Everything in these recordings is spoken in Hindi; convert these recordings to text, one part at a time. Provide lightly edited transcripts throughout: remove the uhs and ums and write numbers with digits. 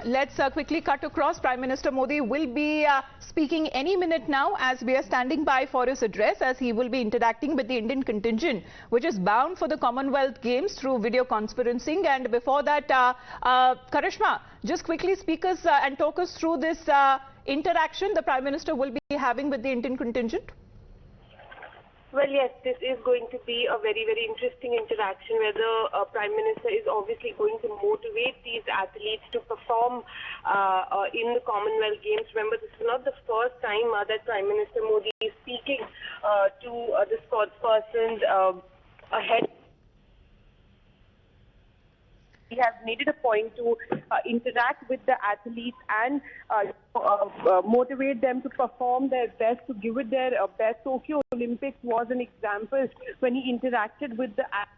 Let's quickly cut across. Prime Minister Modi will be speaking any minute now as we are standing by for his address, as he will be interacting with the Indian contingent, which is bound for the Commonwealth Games through video conferencing. And before that, Karishma, just quickly speak us and talk us through this interaction the Prime Minister will be having with the Indian contingent. Well, yes, this is going to be a very, very interesting interaction where the Prime Minister is obviously going to motivate these athletes to perform in the Commonwealth Games. Remember, this is not the first time that Prime Minister Modi is speaking to the sportspersons ahead. He has made it a point to interact with the athletes and motivate them to perform their best, to give it their best. Tokyo Olympics was an example when he interacted with the athletes.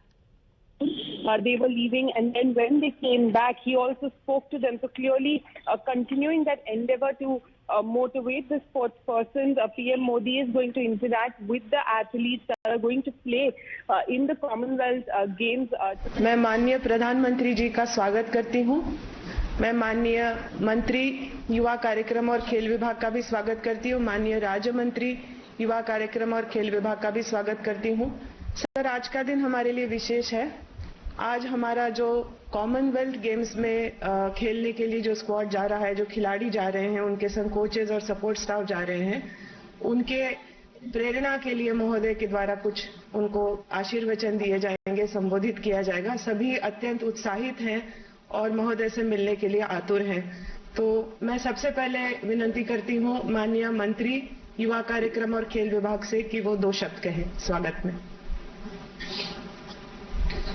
They were leaving, and then when they came back, he also spoke to them. So clearly continuing that endeavor to motivate the sports persons, PM Modi is going to interact with the athletes that are going to play in the Commonwealth Games. मैं माननीय प्रधानमंत्री जी का स्वागत करती हूँ। मैं माननीय मंत्री युवा कार्यक्रम और खेल विभाग का भी स्वागत करती हूँ। माननीय राज्य मंत्री युवा कार्यक्रम और खेल विभाग का भी स्वागत करती हूँ। सर, आज का दिन हमारे लिए विशेष है। आज हमारा जो कॉमनवेल्थ गेम्स में खेलने के लिए जो स्क्वाड जा रहा है, जो खिलाड़ी जा रहे हैं, उनके संग कोचेज और सपोर्ट स्टाफ जा रहे हैं, उनके प्रेरणा के लिए महोदय के द्वारा कुछ उनको आशीर्वचन दिए जाएंगे, संबोधित किया जाएगा। सभी अत्यंत उत्साहित हैं और महोदय से मिलने के लिए आतुर हैं। तो मैं सबसे पहले विनती करती हूँ माननीय मंत्री युवा कार्यक्रम और खेल विभाग से कि वो 2 शब्द कहें स्वागत में।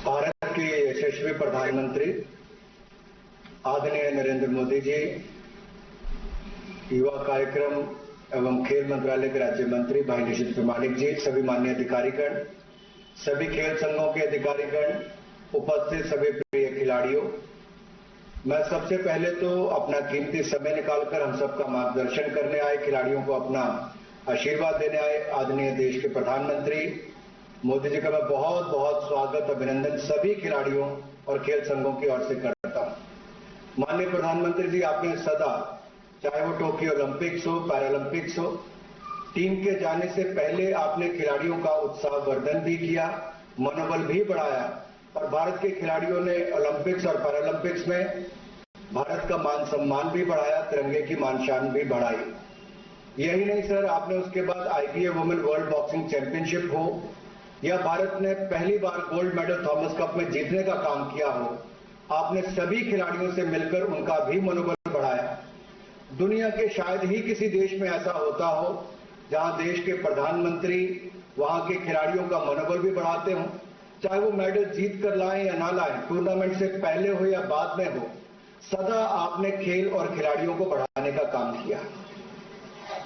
भारत के यशस्वी प्रधानमंत्री आदरणीय नरेंद्र मोदी जी, युवा कार्यक्रम एवं खेल मंत्रालय के राज्य मंत्री भाई निशित प्रमाणिक जी, सभी माननीय अधिकारीगण, सभी खेल संघों के अधिकारीगण, उपस्थित सभी प्रिय खिलाड़ियों, मैं सबसे पहले तो अपना कीमती समय निकालकर हम सबका मार्गदर्शन करने आए, खिलाड़ियों को अपना आशीर्वाद देने आए आदरणीय देश के प्रधानमंत्री मोदी जी का मैं बहुत बहुत स्वागत, अभिनंदन सभी खिलाड़ियों और खेल संघों की ओर से करता हूं। माननीय प्रधानमंत्री जी, आपने सदा, चाहे वो टोक्यो ओलंपिक्स हो, पैरालंपिक्स हो, टीम के जाने से पहले आपने खिलाड़ियों का उत्साहवर्धन भी किया, मनोबल भी बढ़ाया और भारत के खिलाड़ियों ने ओलंपिक्स और पैरालंपिक्स में भारत का मान सम्मान भी बढ़ाया, तिरंगे की मान शान भी बढ़ाई। यही नहीं सर, आपने उसके बाद IBA women world boxing championship हो या भारत ने पहली बार गोल्ड मेडल थॉमस कप में जीतने का काम किया हो, आपने सभी खिलाड़ियों से मिलकर उनका भी मनोबल बढ़ाया। दुनिया के शायद ही किसी देश में ऐसा होता हो जहां देश के प्रधानमंत्री वहां के खिलाड़ियों का मनोबल भी बढ़ाते हों, चाहे वो मेडल जीत कर लाएं या ना लाएं, टूर्नामेंट से पहले हो या बाद में हो, सदा आपने खेल और खिलाड़ियों को बढ़ाने का काम किया।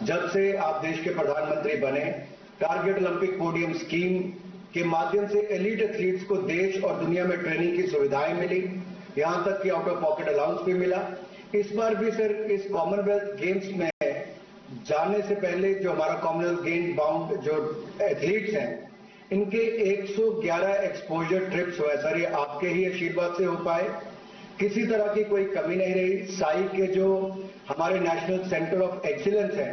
जब से आप देश के प्रधानमंत्री बने, टारगेट ओलंपिक पोडियम स्कीम के माध्यम से एलीट एथलीट्स को देश और दुनिया में ट्रेनिंग की सुविधाएं मिली, यहां तक कि आउट ऑफ पॉकेट अलाउंस भी मिला। इस बार भी सर इस कॉमनवेल्थ गेम्स में जाने से पहले जो हमारा कॉमनवेल्थ गेम बाउंड जो एथलीट्स हैं, इनके 111 एक्सपोजर ट्रिप्स हुए सर, ये आपके ही आशीर्वाद से हो पाए, किसी तरह की कोई कमी नहीं रही। साई के जो हमारे नेशनल सेंटर ऑफ एक्सीलेंस हैं,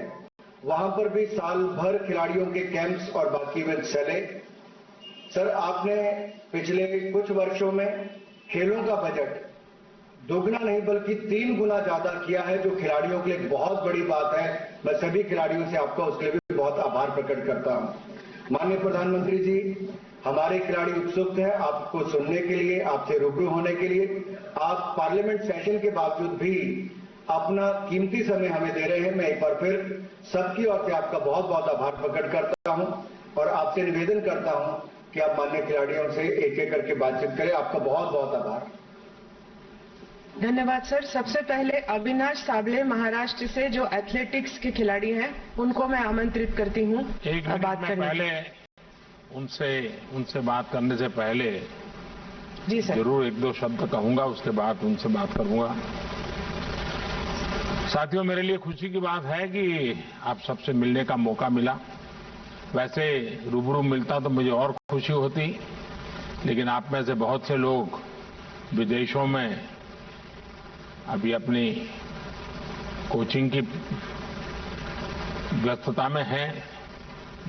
वहां पर भी साल भर खिलाड़ियों के कैंप्स और बाकी इवेंट चले। सर, आपने पिछले कुछ वर्षों में खेलों का बजट दोगुना नहीं बल्कि 3 गुना ज्यादा किया है, जो खिलाड़ियों के लिए बहुत बड़ी बात है। मैं सभी खिलाड़ियों से आपका उसके लिए भी बहुत आभार प्रकट करता हूं। माननीय प्रधानमंत्री जी, हमारे खिलाड़ी उत्सुक हैं आपको सुनने के लिए, आपसे रूबरू होने के लिए। आप पार्लियामेंट सेशन के बावजूद भी अपना कीमती समय हमें दे रहे हैं। मैं एक बार फिर सबकी ओर से आपका बहुत बहुत आभार प्रकट करता हूं और आपसे निवेदन करता हूं कि आप माननीय खिलाड़ियों से एक एक करके बातचीत करें। आपका बहुत बहुत आभार। धन्यवाद सर। सबसे पहले अविनाश साबले महाराष्ट्र से जो एथलेटिक्स के खिलाड़ी हैं, उनको मैं आमंत्रित करती हूँ बात करने। पहले उनसे बात करने से पहले जी सर, जरूर 1-2 शब्द कहूंगा, उसके बाद उनसे बात करूंगा। साथियों, मेरे लिए खुशी की बात है कि आप सबसे मिलने का मौका मिला। वैसे रूबरू मिलता तो मुझे और खुशी होती, लेकिन आप में से बहुत से लोग विदेशों में अभी अपनी कोचिंग की व्यस्तता में हैं।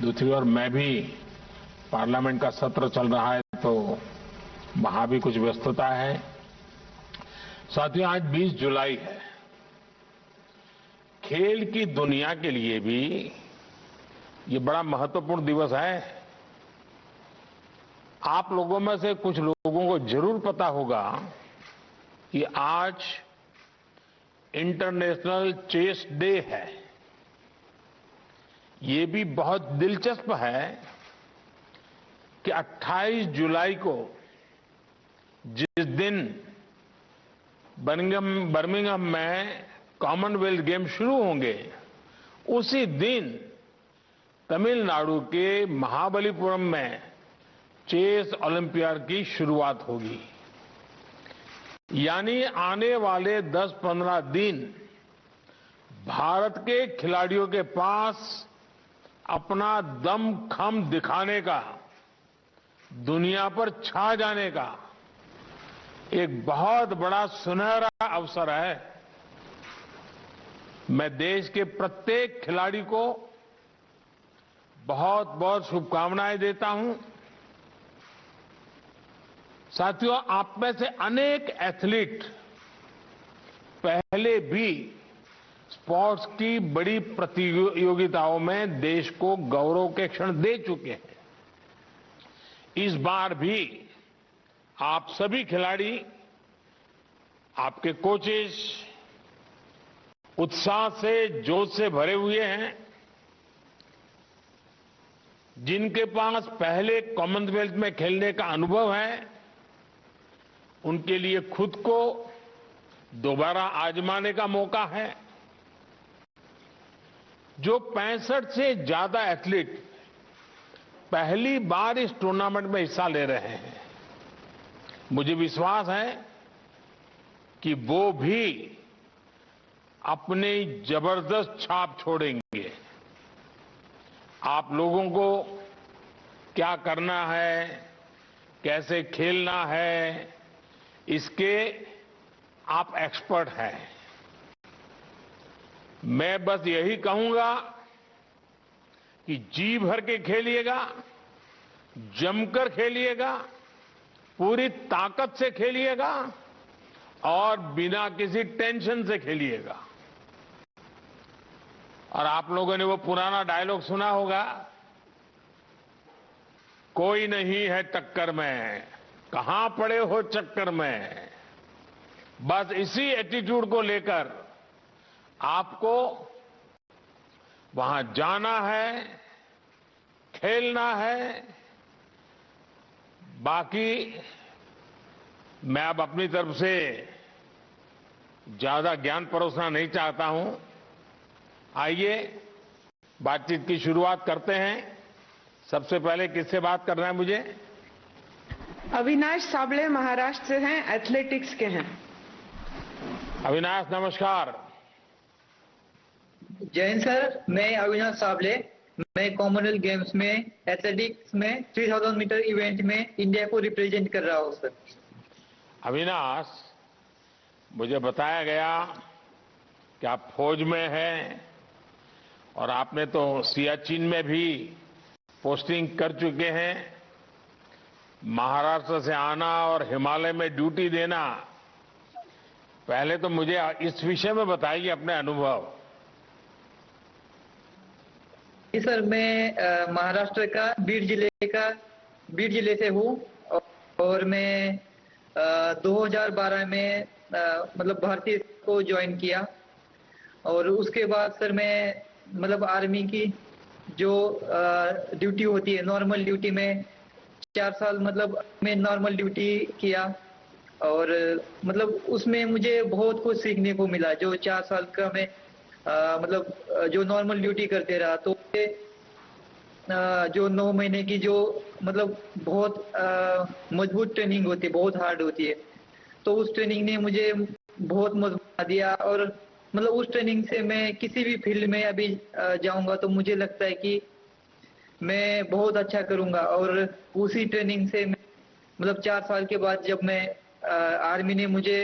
दूसरी ओर मैं भी पार्लियामेंट का सत्र चल रहा है तो वहां भी कुछ व्यस्तता है। साथियों, आज 20 जुलाई है। खेल की दुनिया के लिए भी ये बड़ा महत्वपूर्ण दिवस है। आप लोगों में से कुछ लोगों को जरूर पता होगा कि आज इंटरनेशनल चेस डे है। ये भी बहुत दिलचस्प है कि 28 जुलाई को जिस दिन बर्मिंघम में कॉमनवेल्थ गेम शुरू होंगे, उसी दिन तमिलनाडु के महाबलीपुरम में चेस ओलंपियाड की शुरुआत होगी। यानी आने वाले 10-15 दिन भारत के खिलाड़ियों के पास अपना दमखम दिखाने का, दुनिया पर छा जाने का एक बहुत बड़ा सुनहरा अवसर है। मैं देश के प्रत्येक खिलाड़ी को बहुत बहुत शुभकामनाएं देता हूं। साथियों, आप में से अनेक एथलीट पहले भी स्पोर्ट्स की बड़ी प्रतियोगिताओं में देश को गौरव के क्षण दे चुके हैं। इस बार भी आप सभी खिलाड़ी, आपके कोचेस उत्साह से, जोश से भरे हुए हैं। जिनके पास पहले कॉमनवेल्थ में खेलने का अनुभव है, उनके लिए खुद को दोबारा आजमाने का मौका है। जो 65 से ज्यादा एथलीट पहली बार इस टूर्नामेंट में हिस्सा ले रहे हैं, मुझे विश्वास है कि वो भी अपनी जबरदस्त छाप छोड़ेंगे। आप लोगों को क्या करना है, कैसे खेलना है, इसके आप एक्सपर्ट हैं। मैं बस यही कहूंगा कि जी भर के खेलिएगा, जमकर खेलिएगा, पूरी ताकत से खेलिएगा और बिना किसी टेंशन से खेलिएगा। और आप लोगों ने वो पुराना डायलॉग सुना होगा, कोई नहीं है टक्कर में, कहां पड़े हो चक्कर में। बस इसी एटीट्यूड को लेकर आपको वहां जाना है, खेलना है। बाकी मैं अब अपनी तरफ से ज्यादा ज्ञान परोसना नहीं चाहता हूं। आइए बातचीत की शुरुआत करते हैं। सबसे पहले किससे बात करना है मुझे? अविनाश साबले महाराष्ट्र से हैं, एथलेटिक्स के हैं। अविनाश, नमस्कार। जय हिंद सर, मैं अविनाश साबले। मैं कॉमनवेल्थ गेम्स में एथलेटिक्स में 3000 मीटर इवेंट में इंडिया को रिप्रेजेंट कर रहा हूं सर। अविनाश, मुझे बताया गया कि आप फौज में हैं और आपने तो सियाचिन में भी पोस्टिंग कर चुके हैं। महाराष्ट्र से आना और हिमालय में ड्यूटी देना, पहले तो मुझे इस विषय में बताइए अपने अनुभव। जी सर, मैं महाराष्ट्र का बीड जिले से हूँ और मैं 2012 में मतलब भारतीय को ज्वाइन किया। और उसके बाद सर मैं मतलब आर्मी की जो ड्यूटी होती है, नॉर्मल ड्यूटी में 4 साल मतलब मैं नॉर्मल ड्यूटी किया। और मतलब उसमें मुझे बहुत कुछ सीखने को मिला। जो 4 साल का मैं मतलब जो नॉर्मल ड्यूटी करते रहा, तो जो 9 महीने की जो मतलब बहुत मजबूत ट्रेनिंग होती है, बहुत हार्ड होती है, तो उस ट्रेनिंग ने मुझे बहुत मजबूत बना दिया। और मतलब उस ट्रेनिंग से मैं किसी भी फील्ड में अभी जाऊंगा तो मुझे लगता है कि मैं बहुत अच्छा करूंगा। और उसी ट्रेनिंग से मतलब 4 साल के बाद जब मैं आर्मी ने मुझे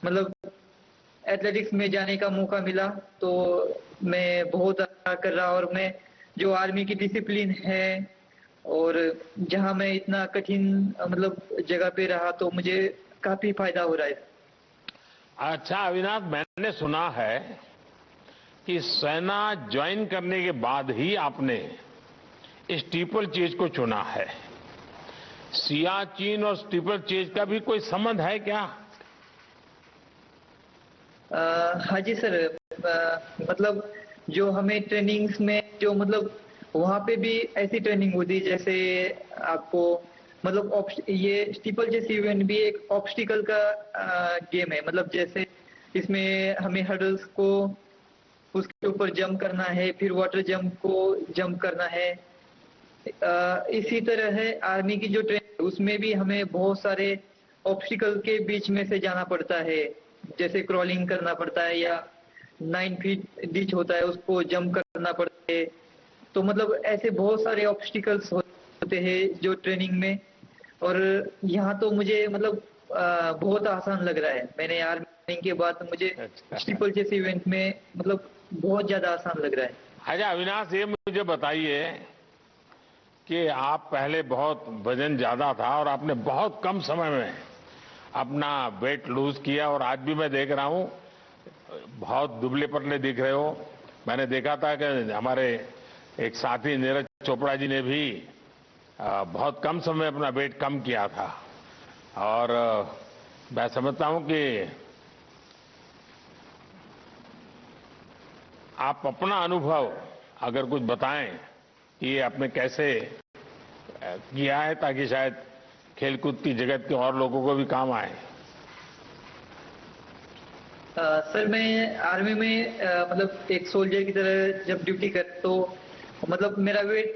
मतलब एथलेटिक्स में जाने का मौका मिला, तो मैं बहुत अच्छा कर रहा, और मैं जो आर्मी की डिसिप्लिन है और जहां मैं इतना कठिन मतलब जगह पे रहा, तो मुझे काफी फायदा हो रहा है। अच्छा अविनाश, मैंने सुना है कि सेना ज्वाइन करने के बाद ही आपने स्टीपल चेज को चुना है। सियाचिन और स्टीपल चेज का भी कोई संबंध है क्या? हाँ जी सर, मतलब जो हमें ट्रेनिंग्स में जो मतलब वहाँ पे भी ऐसी ट्रेनिंग होती है जैसे आपको मतलब ये स्टीपल चेस इवेंट भी एक ऑब्स्टिकल का गेम है। मतलब जैसे इसमें हमें हर्डल्स को उसके ऊपर जंप करना है, फिर वाटर जंप को जंप करना है। इसी तरह है आर्मी की जो ट्रेनिंग, उसमें भी हमें बहुत सारे ऑब्स्टिकल के बीच में से जाना पड़ता है, जैसे क्रॉलिंग करना पड़ता है, या 9 फीट डिच होता है उसको जंप करना पड़ता है। तो मतलब ऐसे बहुत सारे ऑब्स्टिकल्स होते हैं जो ट्रेनिंग में, और यहाँ तो मुझे मतलब बहुत आसान लग रहा है। मैंने आर्मी ट्रेनिंग के बाद मुझे स्टीपल चेस इवेंट में मतलब बहुत ज्यादा आसान लग रहा है। अच्छा अविनाश, ये मुझे बताइए कि आप पहले बहुत वजन ज्यादा था और आपने बहुत कम समय में अपना वेट लूज किया, और आज भी मैं देख रहा हूं बहुत दुबले पतले दिख रहे हो। मैंने देखा था कि हमारे एक साथी नीरज चोपड़ा जी ने भी बहुत कम समय में अपना वेट कम किया था, और मैं समझता हूं कि आप अपना अनुभव अगर कुछ बताएं कि ये आपने कैसे किया है, ताकि शायद खेलकूद की जगत के और लोगों को भी काम आए। सर मैं आर्मी में मतलब एक सोल्जर की तरह जब ड्यूटी कर, तो मतलब मेरा वेट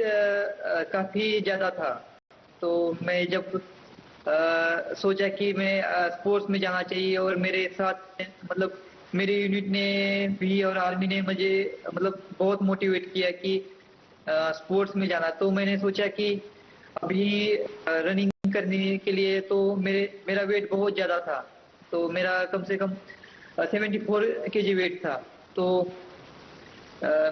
काफी ज्यादा था। तो मैं जब सोचा कि मैं स्पोर्ट्स में जाना चाहिए, और मेरे साथ मतलब मेरी यूनिट ने भी और आर्मी ने मुझे मतलब बहुत मोटिवेट किया कि स्पोर्ट्स में जाना। तो मैंने सोचा कि अभी रनिंग करने के लिए तो मेरा वेट बहुत ज्यादा था, तो मेरा कम से कम 74 kg वेट था। तो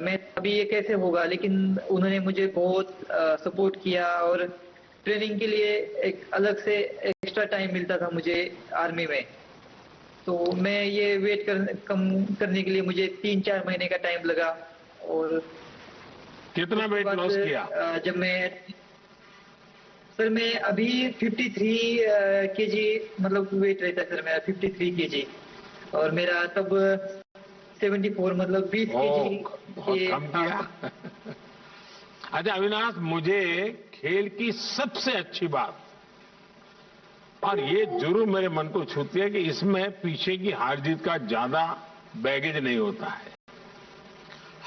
मैं अभी ये कैसे होगा, लेकिन उन्होंने मुझे बहुत सपोर्ट किया, और ट्रेनिंग के लिए एक अलग से एक्स्ट्रा टाइम मिलता था मुझे आर्मी में। तो मैं ये वेट कम करने के लिए मुझे 3-4 महीने का टाइम लगा। और कितना वेट लॉस किया? जब मैं अभी 53 kg मतलब वेट रहता है सर मेरा, 53 kg, और मेरा तब 74 मतलब 20 kg बहुत कम किया। अच्छा अविनाश, मुझे खेल की सबसे अच्छी बात, और ये जरूर मेरे मन को छूती है, कि इसमें पीछे की हार जीत का ज्यादा बैगेज नहीं होता है।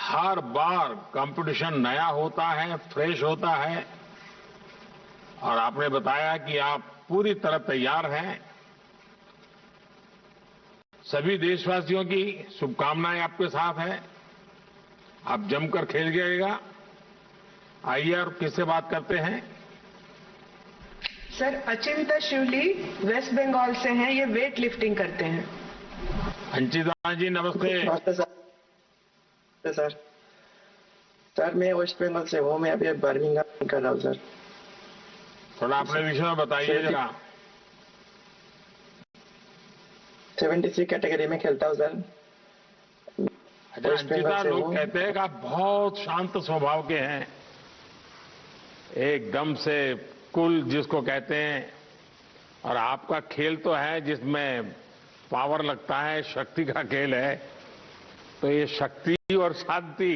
हर बार कंपटीशन नया होता है, फ्रेश होता है, और आपने बताया कि आप पूरी तरह तैयार हैं। सभी देशवासियों की शुभकामनाएं आपके साथ हैं। आप जमकर खेल गएगा। आइए और किससे बात करते हैं? सर अचिंता शिवली वेस्ट बंगाल से हैं, ये वेट लिफ्टिंग करते हैं। अंचिता जी नमस्ते। नमस्ते सर। सर मैं वेस्ट बंगाल से हूँ, मैं अभी बर्मिंघम कर रहा हूँ सर। थोड़ा अपने विषय में बताइए जरा। 73 कैटेगरी में खेलता हूँ सर। अच्छा अंचिता, लोग कहते हैं कि आप बहुत शांत स्वभाव के हैं, एकदम से कूल जिसको कहते हैं, और आपका खेल तो है जिसमें पावर लगता है, शक्ति का खेल है। तो ये शक्ति और शांति,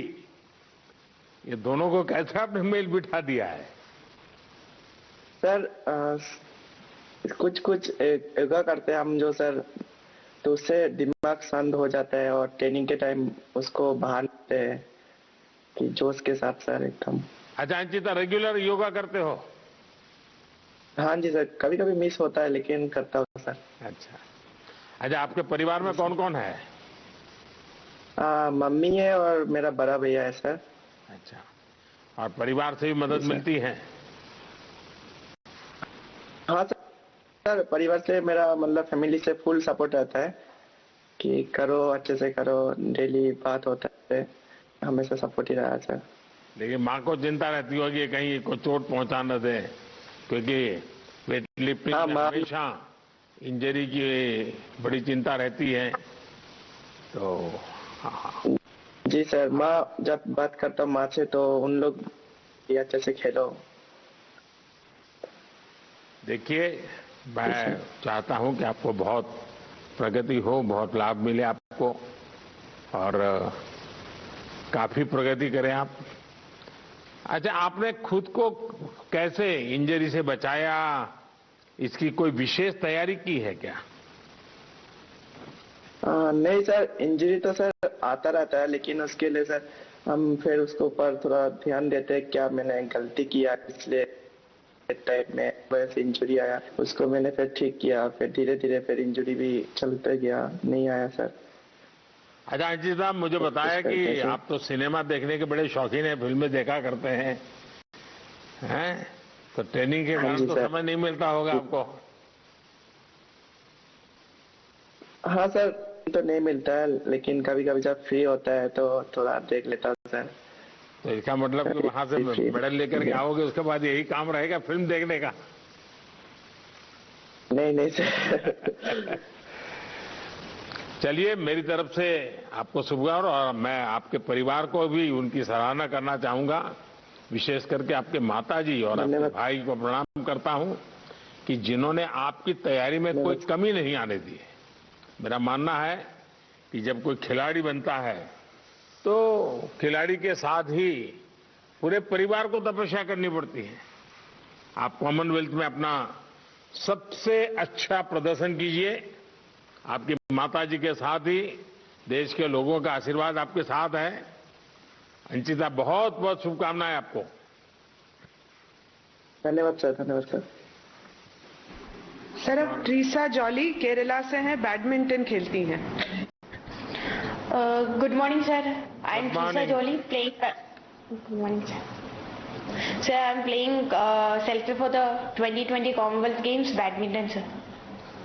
ये दोनों को कैसे आपने मेल बिठा दिया है? सर कुछ योगा करते हैं हम जो सर, तो उससे दिमाग शांत हो जाता है, और ट्रेनिंग के टाइम उसको बाहर लेते हैं कि जोश के साथ सर एकदम। अच्छा अंचिता, रेगुलर योगा करते हो? हाँ जी सर, कभी कभी मिस होता है लेकिन करता हूँ सर। अच्छा, आपके परिवार में कौन कौन है? मम्मी है और मेरा बड़ा भैया है सर। अच्छा, और परिवार से भी मदद मिलती है? हाँ सर, परिवार से मेरा मतलब फैमिली से फुल सपोर्ट रहता है। कि करो, अच्छे से करो, डेली बात होता है, हमेशा सपोर्ट ही रहा सर। लेकिन माँ को चिंता रहती होगी कहीं को चोट पहुंचा न दे, क्योंकि वेट लिफ्टिंग हाँ, में माँ हमेशा इंजरी की बड़ी चिंता रहती है। तो हाँ, जी सर, माँ जब बात करता हूँ माँ से तो उन लोग भी अच्छे से खेलो। देखिए, मैं चाहता हूं कि आपको बहुत प्रगति हो, बहुत लाभ मिले आपको, और काफी प्रगति करें आप। अच्छा, आपने खुद को कैसे इंजरी से बचाया, इसकी कोई विशेष तैयारी की है क्या? नहीं सर, इंजरी तो सर आता रहता है, लेकिन उसके लिए सर हम फिर उसके ऊपर थोड़ा ध्यान देते हैं, क्या मैंने गलती किया इसलिए टाइप में वैसे इंजरी आया, उसको मैंने फिर ठीक किया, फिर धीरे धीरे फिर इंजरी भी चलते गया, नहीं आया सर। अच्छा अंजित साहब, मुझे बताया कि आप तो सिनेमा देखने के बड़े शौकीन हैं, फिल्में देखा करते हैं, तो ट्रेनिंग के कारण तो समय नहीं मिलता होगा आपको। हाँ सर, तो नहीं मिलता है, लेकिन कभी कभी जब फ्री होता है तो थोड़ा देख लेता हूँ सर। तो इसका मतलब कि वहां से मेडल लेकर के आओगे, उसके बाद यही काम रहेगा फिल्म देखने का? नहीं सर। चलिए, मेरी तरफ से आपको शुभकामनाएं, और मैं आपके परिवार को भी उनकी सराहना करना चाहूंगा, विशेष करके आपके माताजी और आपके भाई को प्रणाम करता हूं कि जिन्होंने आपकी तैयारी में कोई कमी नहीं आने दी। मेरा मानना है कि जब कोई खिलाड़ी बनता है तो खिलाड़ी के साथ ही पूरे परिवार को तपस्या करनी पड़ती है। आप कॉमनवेल्थ में अपना सबसे अच्छा प्रदर्शन कीजिए, आपकी माताजी के साथ ही देश के लोगों का आशीर्वाद आपके साथ है। अंचिता, बहुत बहुत शुभकामनाएं आपको। धन्यवाद सर, धन्यवाद सर। सर, अब ट्रीसा जॉली केरला से हैं, बैडमिंटन खेलती हैं। Good morning, sir. I am Good Trisa morning. Jolie playing. Good morning, sir. Sir, I am playing selected for the 2020 Commonwealth Games badminton, sir.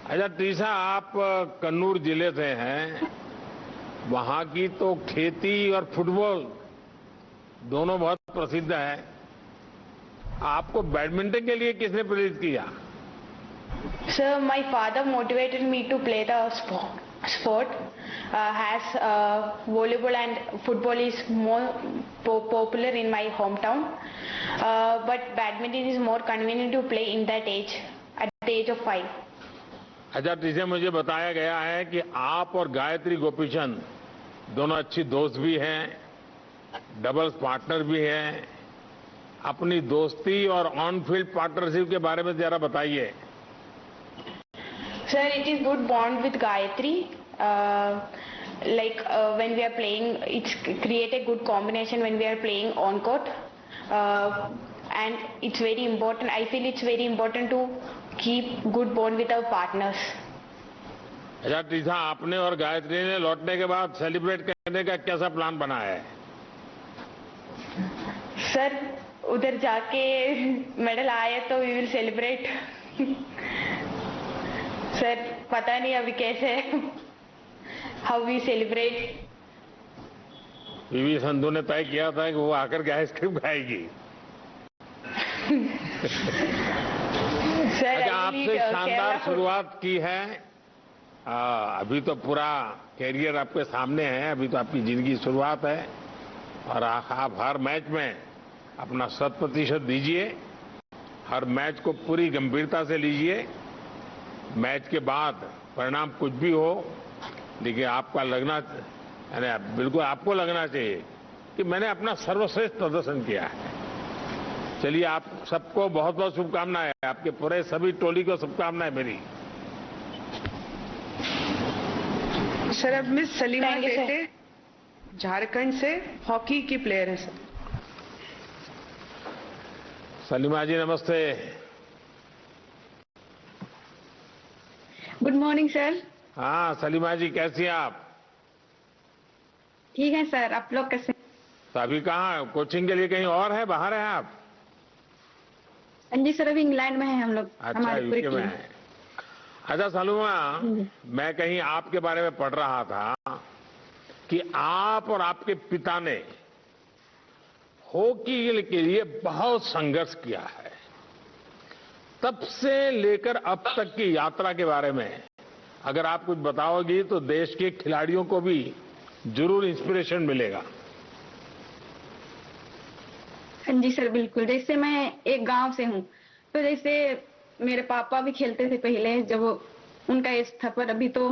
अच्छा ट्रीसा, आप कन्नूर जिले से हैं, वहां की तो खेती और फुटबॉल दोनों बहुत प्रसिद्ध है। आपको बैडमिंटन के लिए किसने प्रेरित किया? Sir, my father motivated me to play the sport. As volleyball and football is more popular in my hometown, but badminton is more convenient to play in that age, at the age of 5. अच्छा ट्रीसा, मुझे बताया गया है कि आप और गायत्री गोपीचंद दोनों अच्छी दोस्त भी हैं, डबल्स पार्टनर भी हैं। अपनी दोस्ती और ऑन फील्ड पार्टनरशिप के बारे में जरा बताइए। Sir, it is good bond with Gayatri. When we are playing, it's create a good combination when we are playing on court. And it's very important. I feel it's very important to keep good bond with our partners. अच्छा ट्रीसा, आपने और गायत्री ने लौटने के बाद सेलिब्रेट करने का कैसा प्लान बनाया है? Sir, उधर जाके मेडल आए तो we will celebrate. Sir, पता नहीं अभी कैसे how we celebrate. PV Sandhu ने तय किया था कि वो आकर के आइसक्रीम खाएगी। Sir, अच्छा, I आपसे will eat शानदार Kerala food. शुरुआत की है। अभी तो पूरा कैरियर आपके सामने है, अभी तो आपकी जिंदगी शुरुआत है, और आप हर मैच में अपना 100% दीजिए, हर मैच को पूरी गंभीरता से लीजिए। मैच के बाद परिणाम कुछ भी हो, लेकिन आपका लगना, यानी बिल्कुल आपको लगना चाहिए कि मैंने अपना सर्वश्रेष्ठ प्रदर्शन किया है। चलिए, आप सबको बहुत बहुत शुभकामनाएं, आपके पूरे सभी टोली को शुभकामनाएं मेरी। सर, अब miss Salima Thank you, sir. Tete Jharkhand से हॉकी की प्लेयर है सर। सलीमा जी नमस्ते। Good morning sir. हाँ सलीमा जी, कैसी हैं आप? ठीक है सर, आप लोग कैसे? तो अभी कहाँ कोचिंग के लिए कहीं और है, बाहर हैं आप? हाँ जी सर, अभी इंग्लैंड में है हम लोग। अच्छा, हमारी पूरी यूके में टीम। है। अच्छा सलूमा, मैं कहीं आपके बारे में पढ़ रहा था कि आप और आपके पिता ने हॉकी के लिए बहुत संघर्ष किया है। तब से लेकर अब तक की यात्रा के बारे में अगर आप कुछ बताओगी तो देश के खिलाड़ियों को भी जरूर इंस्पिरेशन मिलेगा। हाँ जी सर, बिल्कुल। जैसे मैं एक गांव से हूँ, तो जैसे मेरे पापा भी खेलते थे पहले, जब उनका एज था, पर अभी तो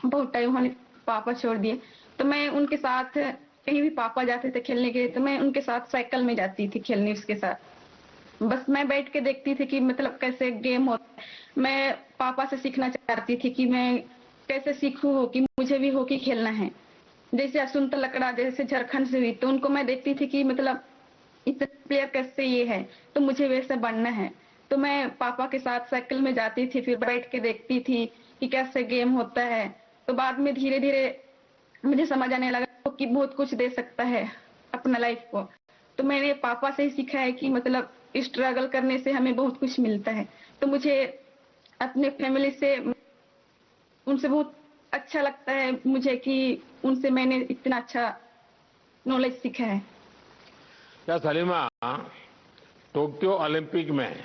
बहुत टाइम उन्होंने पापा छोड़ दिए। तो मैं उनके साथ कहीं भी पापा जाते थे खेलने के लिए, तो मैं उनके साथ साइकिल में जाती थी खेलने उसके साथ। बस मैं बैठ के देखती थी कि मतलब कैसे गेम होता है। मैं पापा से सीखना चाहती थी कि मैं कैसे सीखूं कि मुझे भी हॉकी खेलना है। जैसे असुंता लकड़ा जैसे झारखंड से हुई, तो उनको मैं देखती थी कि मतलब इतने प्लेयर कैसे ये है, तो मुझे वैसे बनना है। तो मैं पापा के साथ साइकिल में जाती थी, फिर बैठ के देखती थी कि कैसे गेम होता है। तो बाद में धीरे धीरे मुझे समझ आने लगा कि बहुत कुछ दे सकता है अपना लाइफ को। तो मैंने पापा से ही सीखा है कि मतलब स्ट्रगल करने से हमें बहुत कुछ मिलता है। तो मुझे अपने फैमिली से, उनसे बहुत अच्छा लगता है मुझे कि उनसे मैंने इतना अच्छा नॉलेज सीखा है। क्या सलीमा, टोक्यो ओलंपिक में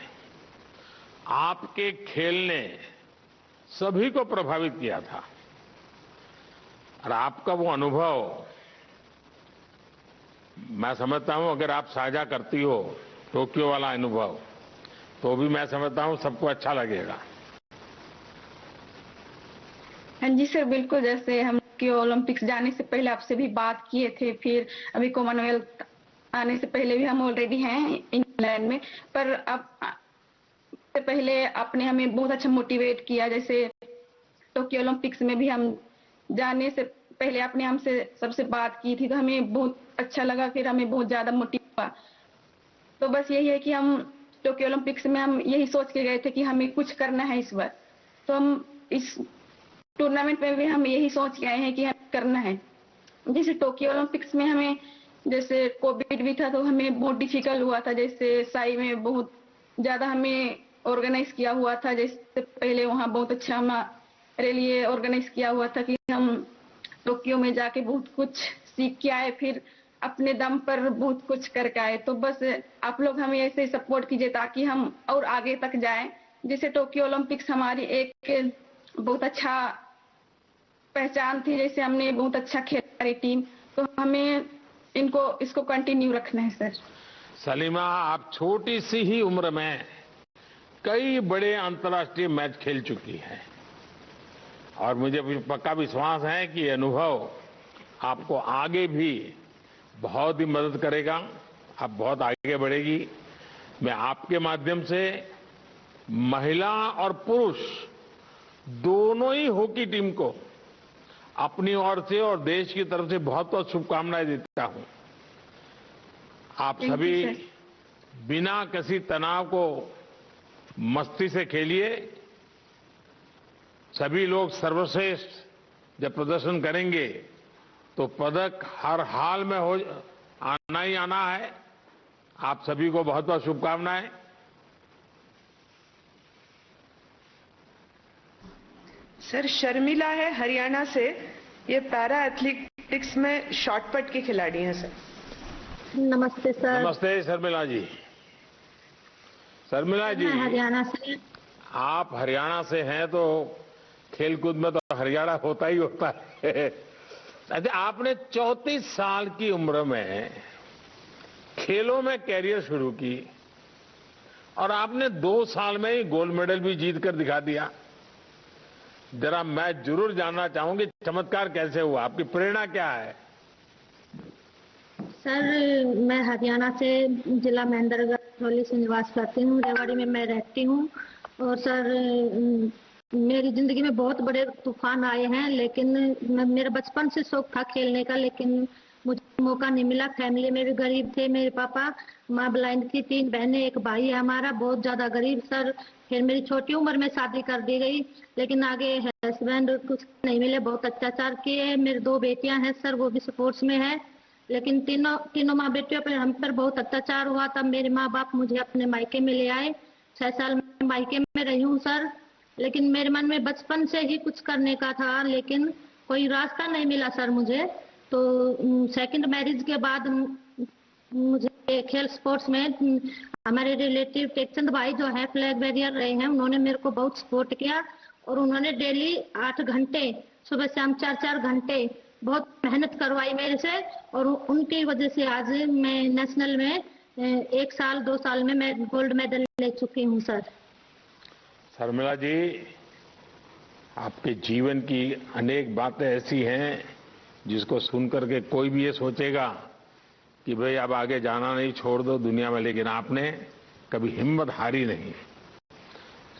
आपके खेल ने सभी को प्रभावित किया था और आपका वो अनुभव मैं समझता हूं अगर आप साझा करती हो टोक्यो वाला अनुभव, तो भी मैं समझता हूं सबको अच्छा लगेगा। हाँ जी सर, बिल्कुल। जैसे हम ओलंपिक्स जाने से पहले आपसे भी बात किए थे, फिर अभी कॉमनवेल्थ आने से पहले भी हम ऑलरेडी हैं इंग्लैंड में, पर अब से पहले आपने हमें बहुत अच्छा मोटिवेट किया। जैसे टोक्यो ओलंपिक्स में भी हम जाने से पहले आपने हमसे सबसे बात की थी, तो हमें बहुत अच्छा लगा, फिर हमें बहुत ज्यादा मोटिव हुआ। तो बस यही है कि हम टोक्यो ओलंपिक्स में हम यही सोच के गए थे कि हमें कुछ करना है इस बार। तो हम इस टूर्नामेंट में भी हम यही सोच के आए हैं कि हमें करना है। जैसे टोक्यो ओलंपिक्स में हमें जैसे कोविड भी था, तो हमें बहुत डिफिकल्ट हुआ था। जैसे साई में बहुत ज्यादा हमें ऑर्गेनाइज किया हुआ था। जैसे पहले वहाँ बहुत अच्छा हमारे लिए ऑर्गेनाइज किया हुआ था कि हम टोक्यो में जाके बहुत कुछ सीख के आए, फिर अपने दम पर बहुत कुछ करके आए। तो बस आप लोग हमें ऐसे सपोर्ट कीजिए ताकि हम और आगे तक जाएं। जैसे टोक्यो ओलंपिक्स हमारी एक बहुत अच्छा पहचान थी, जैसे हमने बहुत अच्छा खेला हमारी टीम, तो हमें इसको कंटिन्यू रखना है सर। सलीमा, आप छोटी सी ही उम्र में कई बड़े अंतर्राष्ट्रीय मैच खेल चुकी हैं और मुझे पक्का विश्वास है कि ये अनुभव आपको आगे भी बहुत ही मदद करेगा। आप बहुत आगे बढ़ेगी। मैं आपके माध्यम से महिला और पुरुष दोनों ही हॉकी टीम को अपनी ओर से और देश की तरफ से बहुत बहुत शुभकामनाएं देता हूं। आप सभी बिना किसी तनाव को मस्ती से खेलिए। सभी लोग सर्वश्रेष्ठ जब प्रदर्शन करेंगे तो पदक हर हाल में आना ही आना है। आप सभी को बहुत बहुत शुभकामनाएं। सर, शर्मिला है हरियाणा से, ये पैरा एथलेटिक्स में शॉर्टपट की खिलाड़ी हैं सर। नमस्ते सर। नमस्ते शर्मिला जी। शर्मिला जी, हरियाणा से। आप हरियाणा से हैं तो खेलकूद में तो हरियाणा होता ही होता है। अच्छा, आपने 34 साल की उम्र में खेलों में कैरियर शुरू की और आपने 2 साल में ही गोल्ड मेडल भी जीत कर दिखा दिया। जरा मैं जरूर जानना चाहूंगी चमत्कार कैसे हुआ, आपकी प्रेरणा क्या है? सर, मैं हरियाणा से जिला महेंद्रगढ़ से निवास करती हूँ। रेवाड़ी में मैं रहती हूँ। और सर, मेरी जिंदगी में बहुत बड़े तूफान आए हैं, लेकिन मेरा बचपन से शौक था खेलने का, लेकिन मुझे मौका नहीं मिला। फैमिली में भी गरीब थे। मेरे पापा, माँ ब्लाइंड थी, 3 बहनें, 1 भाई है हमारा, बहुत ज्यादा गरीब सर। फिर मेरी छोटी उम्र में शादी कर दी गई, लेकिन आगे हस्बैंड कुछ नहीं मिले, बहुत अत्याचार किए। मेरी 2 बेटियां हैं सर, वो भी स्पोर्ट्स में है, लेकिन तीनों माँ बेटियों पर हम पर बहुत अत्याचार हुआ। तब मेरे माँ बाप मुझे अपने मायके में ले आए। 6 साल में मायके में रही हूँ सर, लेकिन मेरे मन में बचपन से ही कुछ करने का था, लेकिन कोई रास्ता नहीं मिला सर मुझे। तो सेकंड मैरिज के बाद मुझे खेल स्पोर्ट्स में हमारे रिलेटिव टेकचंद भाई जो है फ्लैग बैरियर रहे हैं, उन्होंने मेरे को बहुत सपोर्ट किया और उन्होंने डेली 8 घंटे सुबह शाम 4-4 घंटे बहुत मेहनत करवाई मेरे से, और उनकी वजह से आज मैं नेशनल में 1 साल 2 साल में मैं गोल्ड मेडल ले चुकी हूँ सर। शर्मिला जी, आपके जीवन की अनेक बातें ऐसी हैं जिसको सुनकर के कोई भी ये सोचेगा कि भाई अब आगे जाना नहीं, छोड़ दो दुनिया में, लेकिन आपने कभी हिम्मत हारी नहीं।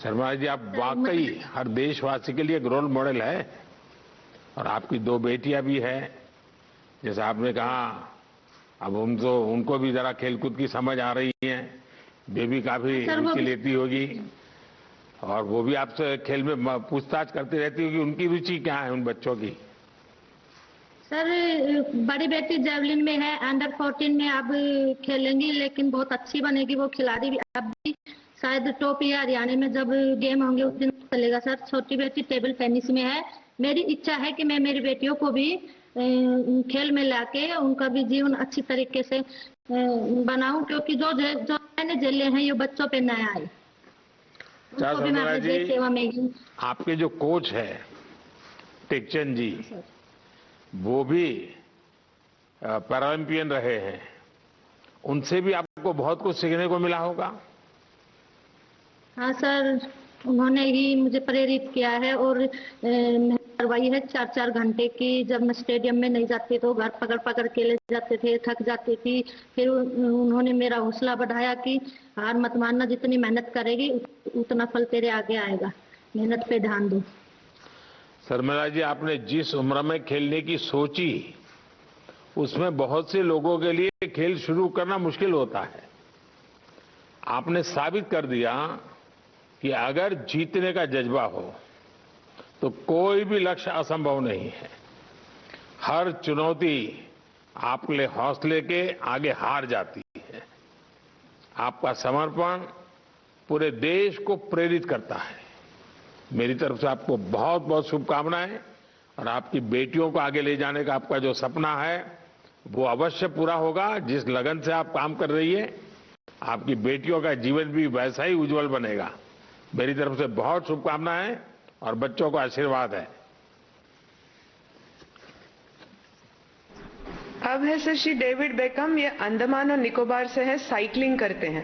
शर्मिला जी, आप वाकई हर देशवासी के लिए एक रोल मॉडल है, और आपकी 2 बेटियां भी हैं। जैसे आपने कहा, अब उनको भी जरा खेलकूद की समझ आ रही है, बेबी काफी रुचि लेती होगी, और वो भी आपसे खेल में पूछताछ करती रहती होगी, उनकी रुचि क्या है उन बच्चों की? सर बड़ी बेटी जेवलिन में है, अंडर 14 में अब खेलेंगी, लेकिन बहुत अच्छी बनेगी वो खिलाड़ी भी। अब भी शायद टॉप या हरियाणा में जब गेम होंगे उस दिन चलेगा सर। छोटी बेटी टेबल टेनिस में है। मेरी इच्छा है कि मैं मेरी बेटियों को भी खेल में लाके उनका भी जीवन अच्छी तरीके से बनाऊं, क्योंकि जो मैंने झेले हैं ये बच्चों पे न आए। उनको भी मैं अपने देश सेवा में ही। आपके जो कोच है टेकचंद जी, वो भी पैरालंपियन रहे हैं, उनसे भी आपको बहुत कुछ सीखने को मिला होगा। हाँ सर, उन्होंने ही मुझे प्रेरित किया है, और करवाई है 4-4 घंटे की। जब मैं स्टेडियम में नहीं जाती तो घर पकड़ पकड़ के ले जाते थे, थक जाती थी। फिर उन्होंने मेरा हौसला बढ़ाया कि हार मत मानना, जितनी मेहनत करेगी उतना फल तेरे आगे आएगा, मेहनत पे ध्यान दो। शर्मिला जी, आपने जिस उम्र में खेलने की सोची, उसमें बहुत से लोगों के लिए खेल शुरू करना मुश्किल होता है। आपने साबित कर दिया कि अगर जीतने का जज्बा हो तो कोई भी लक्ष्य असंभव नहीं है। हर चुनौती आपके हौसले के आगे हार जाती है। आपका समर्पण पूरे देश को प्रेरित करता है। मेरी तरफ से आपको बहुत बहुत शुभकामनाएं, और आपकी बेटियों को आगे ले जाने का आपका जो सपना है वो अवश्य पूरा होगा। जिस लगन से आप काम कर रही है, आपकी बेटियों का जीवन भी वैसा ही उज्जवल बनेगा। मेरी तरफ से बहुत शुभकामनाएं और बच्चों को आशीर्वाद है। अब है सर श्री डेविड बेकम, ये अंडमान और निकोबार से है, साइकिलिंग करते हैं।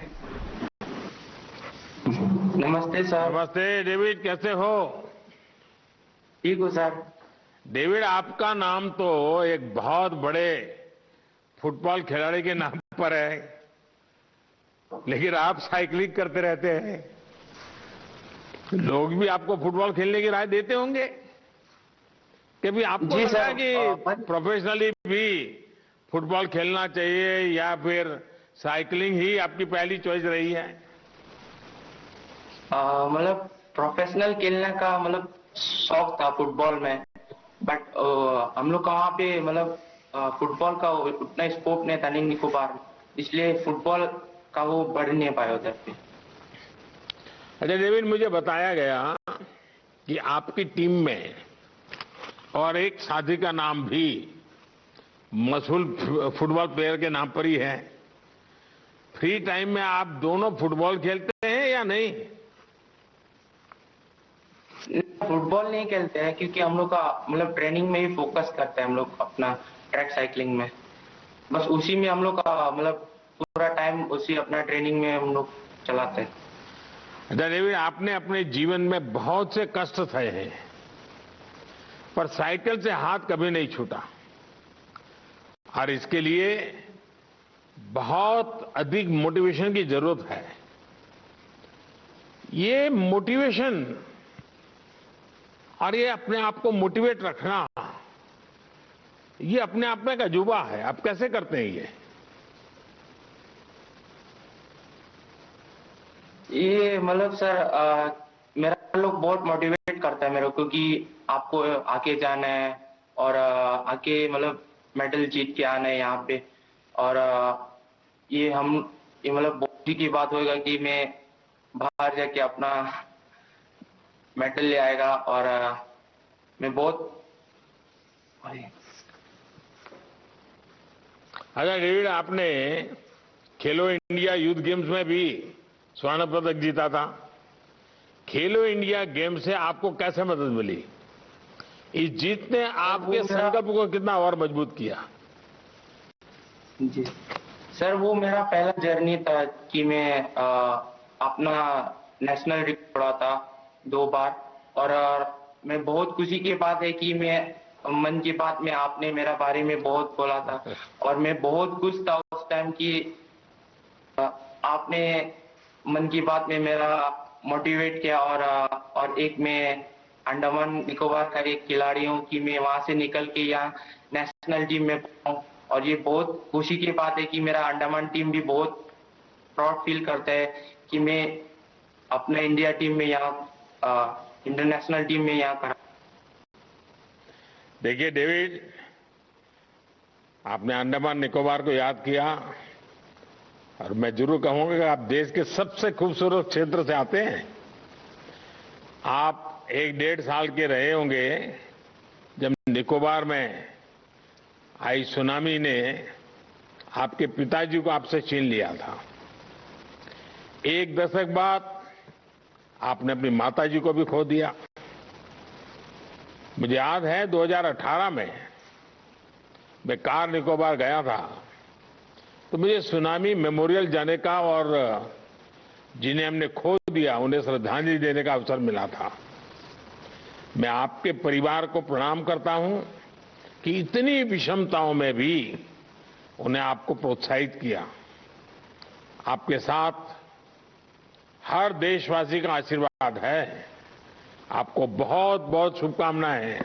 नमस्ते सर। नमस्ते डेविड, कैसे हो? ठीक हो सर। डेविड, आपका नाम तो एक बहुत बड़े फुटबॉल खिलाड़ी के नाम पर है, लेकिन आप साइकिलिंग करते रहते हैं। लोग भी आपको फुटबॉल खेलने की राय देते होंगे कि भी आपको लगता है कि प्रोफेशनली भी फुटबॉल खेलना चाहिए, या फिर साइकिलिंग ही आपकी पहली चॉइस रही है? मतलब प्रोफेशनल खेलने का मतलब शौक था फुटबॉल में, बट हम लोग का वहाँ पे मतलब फुटबॉल का उतना स्कोप नहीं था निकोबार, इसलिए फुटबॉल का वो बढ़ नहीं पाया उधर पे। अच्छा डेविड, मुझे बताया गया कि आपकी टीम में और एक साथी का नाम भी मशहूर फुटबॉल प्लेयर के नाम पर ही है। फ्री टाइम में आप दोनों फुटबॉल खेलते हैं या नहीं? फुटबॉल नहीं खेलते हैं, क्योंकि हम लोग का मतलब ट्रेनिंग में ही फोकस करते हैं हम लोग अपना ट्रैक साइकिलिंग में। बस उसी में हम लोग का मतलब पूरा टाइम उसी अपना ट्रेनिंग में हम लोग चलाते हैं। अच्छा डेविड, आपने अपने जीवन में बहुत से कष्ट सहे हैं, पर साइकिल से हाथ कभी नहीं छूटा, और इसके लिए बहुत अधिक मोटिवेशन की जरूरत है। ये मोटिवेशन और ये अपने आप को मोटिवेट रखना, ये अपने आप में एक अजूबा है। आप कैसे करते हैं ये मतलब सर मेरा लोग बहुत मोटिवेट करता है मेरे को, क्योंकि आपको आगे जाना है और आगे मतलब मेडल जीत के आना है यहाँ पे। और ये मतलब बहुत की बात होगा कि मैं बाहर जाके अपना मेडल ले आएगा और मैं बहुत अच्छा डेविड, आपने खेलो इंडिया यूथ गेम्स में भी स्वर्ण पदक जीता था। खेलो इंडिया गेम्स से आपको कैसे मदद मिली? इस जीत ने आपके संकल्प को कितना और मजबूत किया? जी सर, वो मेरा पहला जर्नी था कि मैं अपना नेशनल रिकॉर्ड तोड़ा था 2 बार। और मैं बहुत खुशी की बात है कि मैं मन की बात में आपने मेरा बारे में बहुत बोला था और मैं बहुत खुश था उस टाइम कि आपने मन की बात में मेरा मोटिवेट किया। और एक मैं अंडमान निकोबार का एक खिलाड़ी हूँ कि मैं वहां से निकल के यहाँ नेशनल टीम में पहुंचा। और ये बहुत खुशी की बात है कि मेरा अंडमान टीम भी बहुत प्राउड फील करता है कि मैं अपने इंडिया टीम में यहाँ इंटरनेशनल टीम में यहाँ करा। देखिए डेविड, आपने अंडमान निकोबार को याद किया और मैं जरूर कहूंगा कि आप देश के सबसे खूबसूरत क्षेत्र से आते हैं। आप 1-1.5 साल के रहे होंगे जब निकोबार में आई सुनामी ने आपके पिताजी को आपसे छीन लिया था। 1 दशक बाद आपने अपनी माताजी को भी खो दिया। मुझे याद है 2018 में मैं कार निकोबार गया था तो मुझे सुनामी मेमोरियल जाने का और जिन्हें हमने खो दिया उन्हें श्रद्धांजलि देने का अवसर मिला था। मैं आपके परिवार को प्रणाम करता हूं कि इतनी विषमताओं में भी उन्हें आपको प्रोत्साहित किया। आपके साथ हर देशवासी का आशीर्वाद है। आपको बहुत बहुत शुभकामनाएं।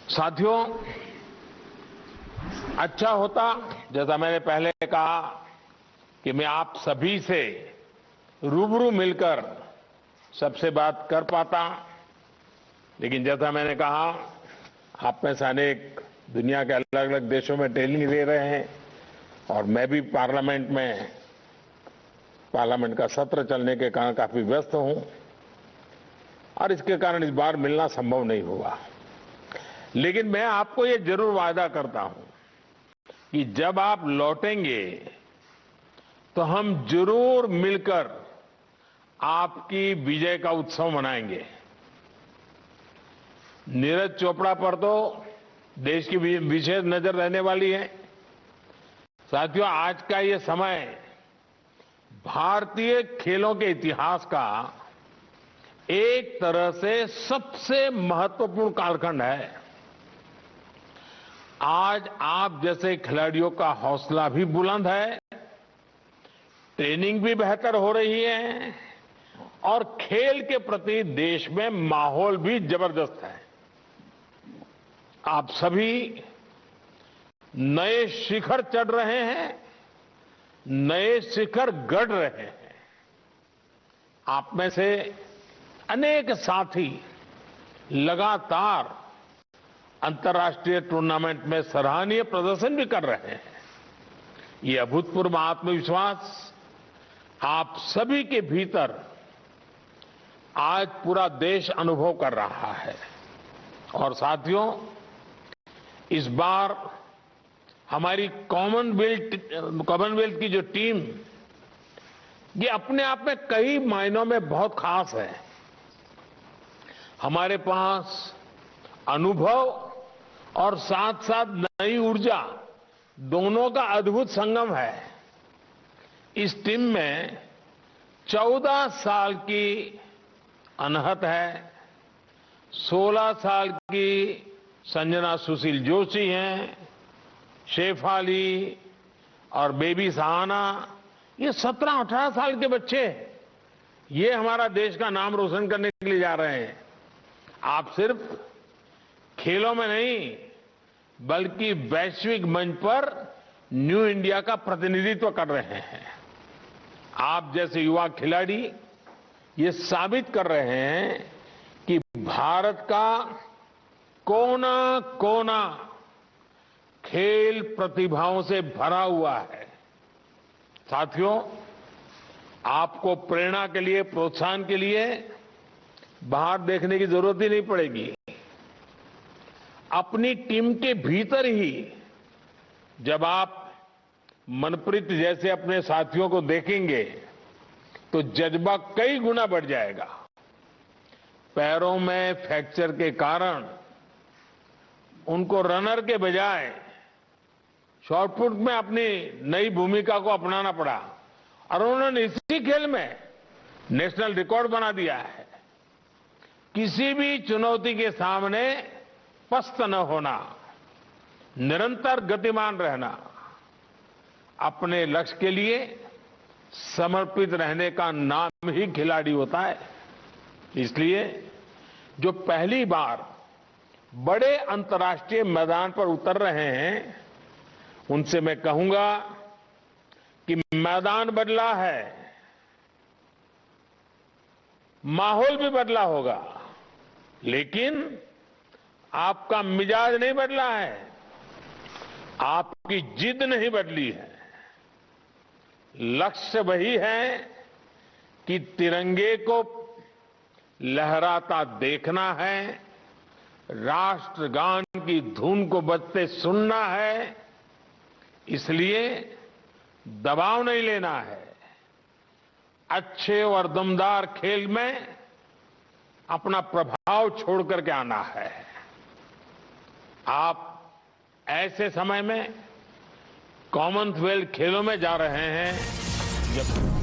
साथियों, अच्छा होता जैसा मैंने पहले कहा कि मैं आप सभी से रूबरू मिलकर सबसे बात कर पाता, लेकिन जैसा मैंने कहा आप में से अनेक दुनिया के अलग अलग देशों में ट्रेनिंग दे रहे हैं और मैं भी पार्लियामेंट का सत्र चलने के कारण काफी व्यस्त हूं और इसके कारण इस बार मिलना संभव नहीं हुआ। लेकिन मैं आपको ये जरूर वादा करता हूं कि जब आप लौटेंगे तो हम जरूर मिलकर आपकी विजय का उत्सव मनाएंगे। नीरज चोपड़ा पर तो देश की विशेष नजर रहने वाली है। साथियों, आज का ये समय भारतीय खेलों के इतिहास का एक तरह से सबसे महत्वपूर्ण कालखंड है। आज आप जैसे खिलाड़ियों का हौसला भी बुलंद है, ट्रेनिंग भी बेहतर हो रही है और खेल के प्रति देश में माहौल भी जबरदस्त है। आप सभी नए शिखर चढ़ रहे हैं, नए शिखर गढ़ रहे हैं। आप में से अनेक साथी लगातार अंतर्राष्ट्रीय टूर्नामेंट में सराहनीय प्रदर्शन भी कर रहे हैं। ये अभूतपूर्व आत्मविश्वास आप सभी के भीतर आज पूरा देश अनुभव कर रहा है। और साथियों, इस बार हमारी कॉमनवेल्थ की जो टीम, ये अपने आप में कई मायनों में बहुत खास है। हमारे पास अनुभव और साथ साथ नई ऊर्जा दोनों का अद्भुत संगम है। इस टीम में 14 साल की अनहत है, 16 साल की संजना सुशील जोशी हैं, शेफाली और बेबी सहाना, ये 17-18 साल के बच्चे, ये हमारा देश का नाम रोशन करने के लिए जा रहे हैं। आप सिर्फ खेलों में नहीं बल्कि वैश्विक मंच पर न्यू इंडिया का प्रतिनिधित्व कर रहे हैं। आप जैसे युवा खिलाड़ी ये साबित कर रहे हैं कि भारत का कोना कोना खेल प्रतिभाओं से भरा हुआ है। साथियों, आपको प्रेरणा के लिए, प्रोत्साहन के लिए बाहर देखने की जरूरत ही नहीं पड़ेगी। अपनी टीम के भीतर ही जब आप मनप्रीत जैसे अपने साथियों को देखेंगे तो जज्बा कई गुना बढ़ जाएगा। पैरों में फ्रैक्चर के कारण उनको रनर के बजाय शॉटपुट में अपनी नई भूमिका को अपनाना पड़ा और उन्होंने इसी खेल में नेशनल रिकॉर्ड बना दिया है। किसी भी चुनौती के सामने पस्त न होना, निरंतर गतिमान रहना, अपने लक्ष्य के लिए समर्पित रहने का नाम ही खिलाड़ी होता है। इसलिए जो पहली बार बड़े अंतर्राष्ट्रीय मैदान पर उतर रहे हैं, उनसे मैं कहूंगा कि मैदान बदला है, माहौल भी बदला होगा, लेकिन आपका मिजाज नहीं बदला है, आपकी जिद नहीं बदली है। लक्ष्य वही है कि तिरंगे को लहराता देखना है, राष्ट्रगान की धुन को बजते सुनना है। इसलिए दबाव नहीं लेना है, अच्छे और दमदार खेल में अपना प्रभाव छोड़ करके आना है। आप ऐसे समय में कॉमनवेल्थ खेलों में जा रहे हैं जब